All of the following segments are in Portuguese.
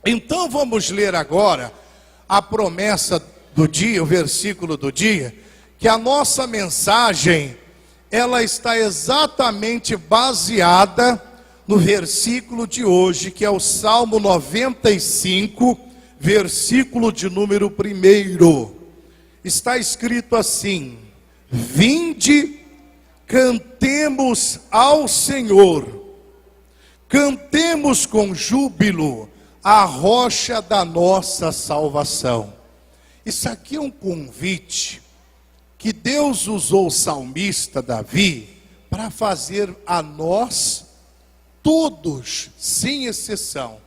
Então vamos ler agora a promessa do dia, o versículo do dia, que a nossa mensagem, ela está exatamente baseada no versículo de hoje, que é o Salmo 95, versículo de número 1. Está escrito assim: vinde, cantemos ao Senhor, cantemos com júbilo a rocha da nossa salvação. Isso aqui é um convite que Deus usou o salmista Davi para fazer a nós, todos, sem exceção.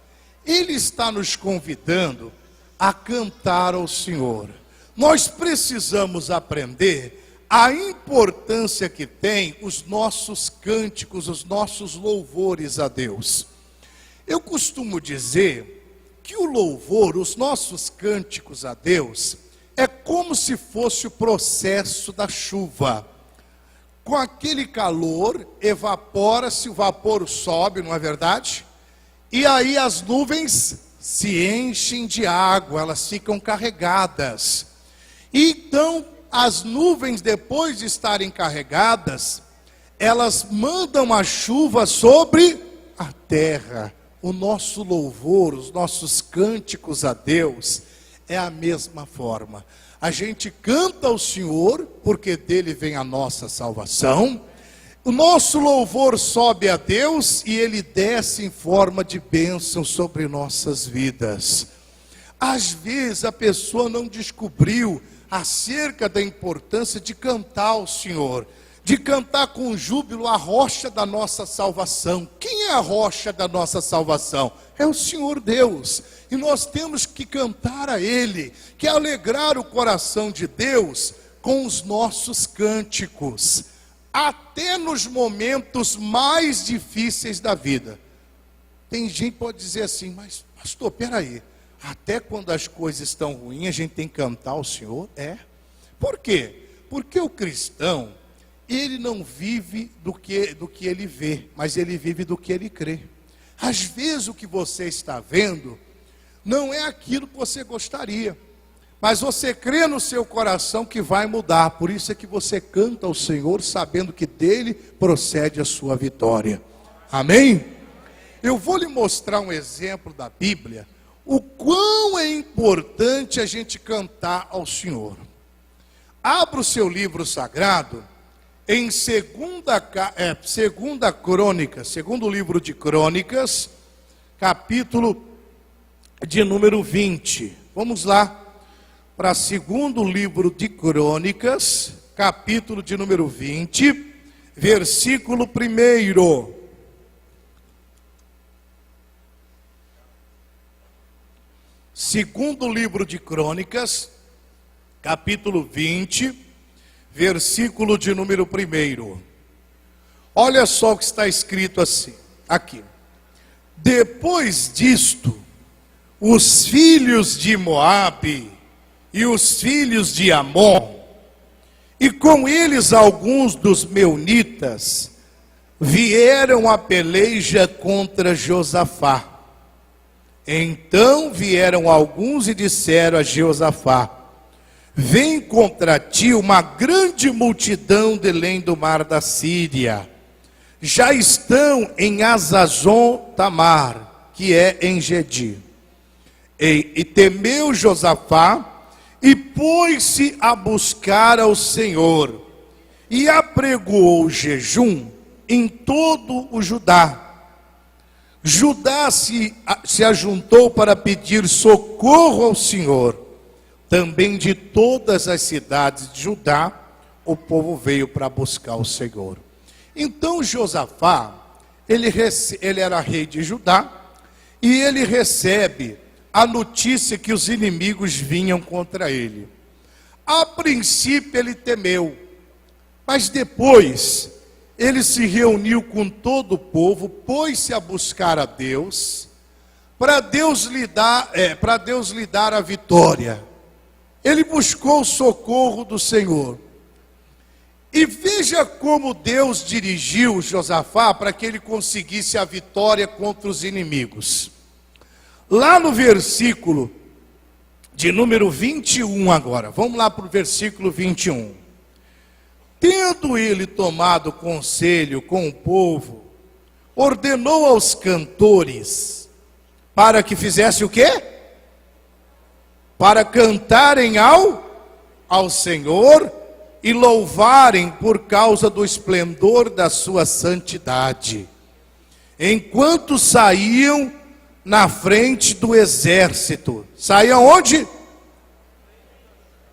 Ele está nos convidando a cantar ao Senhor. Nós precisamos aprender a importância que tem os nossos cânticos, os nossos louvores a Deus. Eu costumo dizer que o louvor, os nossos cânticos a Deus, é como se fosse o processo da chuva. Com aquele calor, evapora-se, o vapor sobe, não é verdade? E aí as nuvens se enchem de água, elas ficam carregadas. Então, as nuvens, depois de estarem carregadas, elas mandam a chuva sobre a terra. O nosso louvor, os nossos cânticos a Deus, é a mesma forma. A gente canta ao Senhor, porque dele vem a nossa salvação. O nosso louvor sobe a Deus e ele desce em forma de bênção sobre nossas vidas. Às vezes a pessoa não descobriu acerca da importância de cantar ao Senhor, de cantar com júbilo a rocha da nossa salvação. Quem é a rocha da nossa salvação? É o Senhor Deus. E nós temos que cantar a Ele, que é alegrar o coração de Deus com os nossos cânticos, até nos momentos mais difíceis da vida. Tem gente que pode dizer assim: mas pastor, peraí, até quando as coisas estão ruins a gente tem que cantar ao Senhor? É. Por quê? Porque o cristão, ele não vive do que ele vê, mas ele vive do que ele crê. Às vezes o que você está vendo não é aquilo que você gostaria, mas você crê no seu coração que vai mudar. Por isso é que você canta ao Senhor, sabendo que dele procede a sua vitória. Amém? Eu vou lhe mostrar um exemplo da Bíblia, o quão é importante a gente cantar ao Senhor. Abra o seu livro sagrado em segundo livro de Crônicas, capítulo de número 20. Vamos lá para segundo livro de Crônicas, capítulo de número 20, versículo 1. Segundo livro de Crônicas, capítulo 20, versículo de número 1. Olha só o que está escrito assim, aqui. Depois disto, os filhos de Moabe e os filhos de Amon, e com eles alguns dos meunitas, vieram a peleja contra Josafá. Então vieram alguns e disseram a Josafá: vem contra ti uma grande multidão de além do mar da Síria. Já estão em Azazon Tamar, que é em Gedi. E temeu Josafá e pôs-se a buscar ao Senhor, e apregoou jejum em todo o Judá. Judá se ajuntou para pedir socorro ao Senhor. Também de todas as cidades de Judá, o povo veio para buscar o Senhor. Então Josafá, ele era rei de Judá, e ele recebe a notícia que os inimigos vinham contra ele. A princípio ele temeu, mas depois ele se reuniu com todo o povo, pôs-se a buscar a Deus, para Deus lhe dar a vitória. Ele buscou o socorro do Senhor. E veja como Deus dirigiu Josafá para que ele conseguisse a vitória contra os inimigos. Lá no versículo de número 21 agora, vamos lá para o versículo 21. Tendo ele tomado conselho com o povo, ordenou aos cantores para que fizesse o quê? Para cantarem ao Senhor e louvarem por causa do esplendor da sua santidade, enquanto saíam na frente do exército. Saíam onde?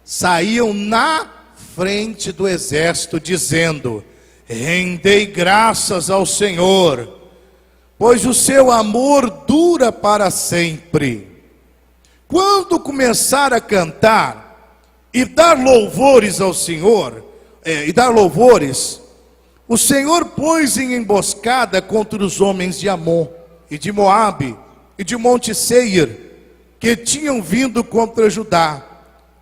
Saíam na frente do exército, dizendo: rendei graças ao Senhor, pois o seu amor dura para sempre. Quando começar a cantar e dar louvores ao Senhor, o Senhor pôs em emboscada contra os homens de Amon e de Moabe e de Monte Seir, que tinham vindo contra Judá,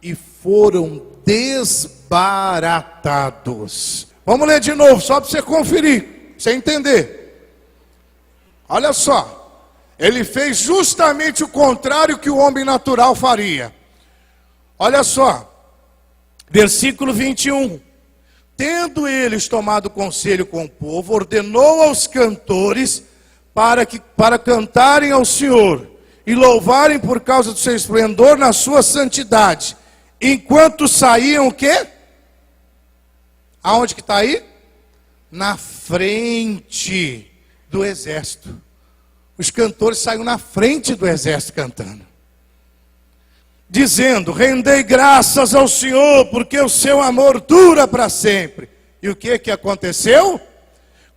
e foram desbaratados. Vamos ler de novo, só para você conferir, para você entender. Olha só, ele fez justamente o contrário que o homem natural faria. Olha só, versículo 21. Tendo eles tomado conselho com o povo, ordenou aos cantores para cantarem ao Senhor e louvarem por causa do seu esplendor na sua santidade, enquanto saíam o quê? Aonde que está aí? Na frente do exército. Os cantores saíram na frente do exército cantando, dizendo: rendei graças ao Senhor, porque o seu amor dura para sempre. E o que aconteceu?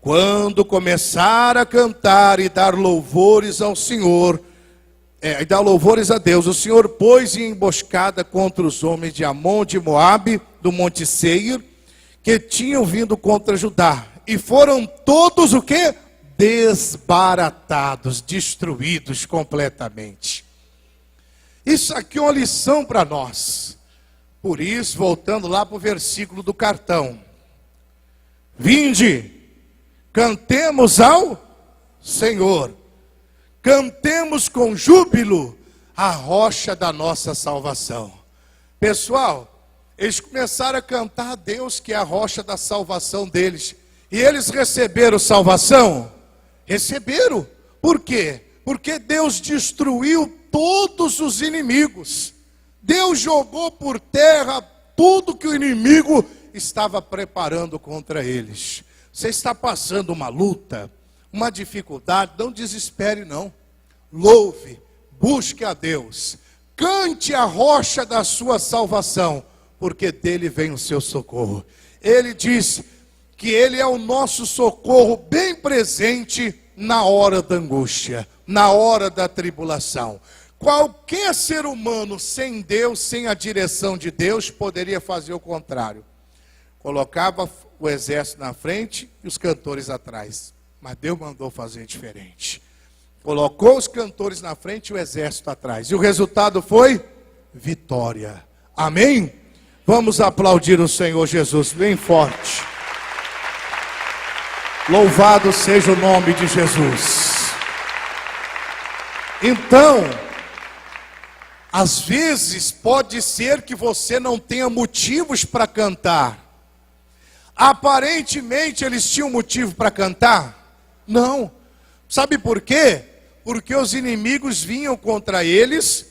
Quando começaram a cantar e dar louvores ao Senhor, e dar louvores a Deus, o Senhor pôs em emboscada contra os homens de Amon, de Moabe, do Monte Seir, que tinham vindo contra Judá, e foram todos o quê? Desbaratados, destruídos completamente. Isso aqui é uma lição para nós. Por isso, voltando lá para o versículo do cartão: vinde, cantemos ao Senhor, cantemos com júbilo a rocha da nossa salvação. Pessoal, eles começaram a cantar a Deus, que é a rocha da salvação deles. E eles receberam salvação? Receberam. Por quê? Porque Deus destruiu todos os inimigos. Deus jogou por terra tudo que o inimigo estava preparando contra eles. Você está passando uma luta, uma dificuldade, não desespere não. Louve, busque a Deus, cante a rocha da sua salvação, porque dele vem o seu socorro. Ele diz que ele é o nosso socorro bem presente na hora da angústia, na hora da tribulação. Qualquer ser humano sem Deus, sem a direção de Deus, poderia fazer o contrário. Colocava o exército na frente e os cantores atrás. Mas Deus mandou fazer diferente. Colocou os cantores na frente e o exército atrás. E o resultado foi vitória. Amém? Vamos aplaudir o Senhor Jesus bem forte. Louvado seja o nome de Jesus. Então, às vezes pode ser que você não tenha motivos para cantar. Aparentemente eles tinham motivo para cantar? Não. Sabe por quê? Porque os inimigos vinham contra eles,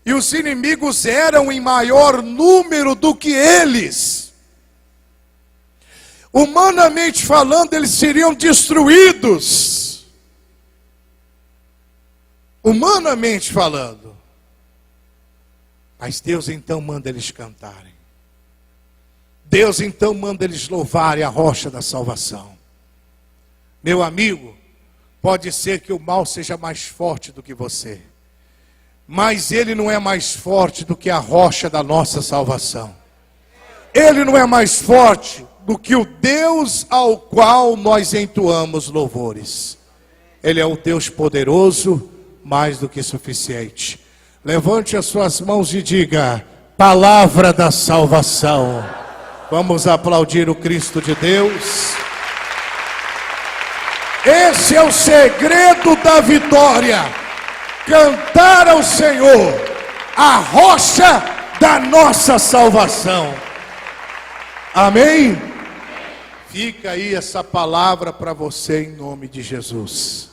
e os inimigos eram em maior número do que eles. Humanamente falando, eles seriam destruídos. Humanamente falando. Mas Deus então manda eles cantarem. Deus então manda eles louvarem a rocha da salvação. Meu amigo, pode ser que o mal seja mais forte do que você, mas ele não é mais forte do que a rocha da nossa salvação. Ele não é mais forte do que o Deus ao qual nós entoamos louvores. Ele é o Deus poderoso, mais do que suficiente. Levante as suas mãos e diga: palavra da salvação. Vamos aplaudir o Cristo de Deus. Esse é o segredo da vitória. cantar ao Senhor, a rocha da nossa salvação. Amém? Fica aí essa palavra para você em nome de Jesus.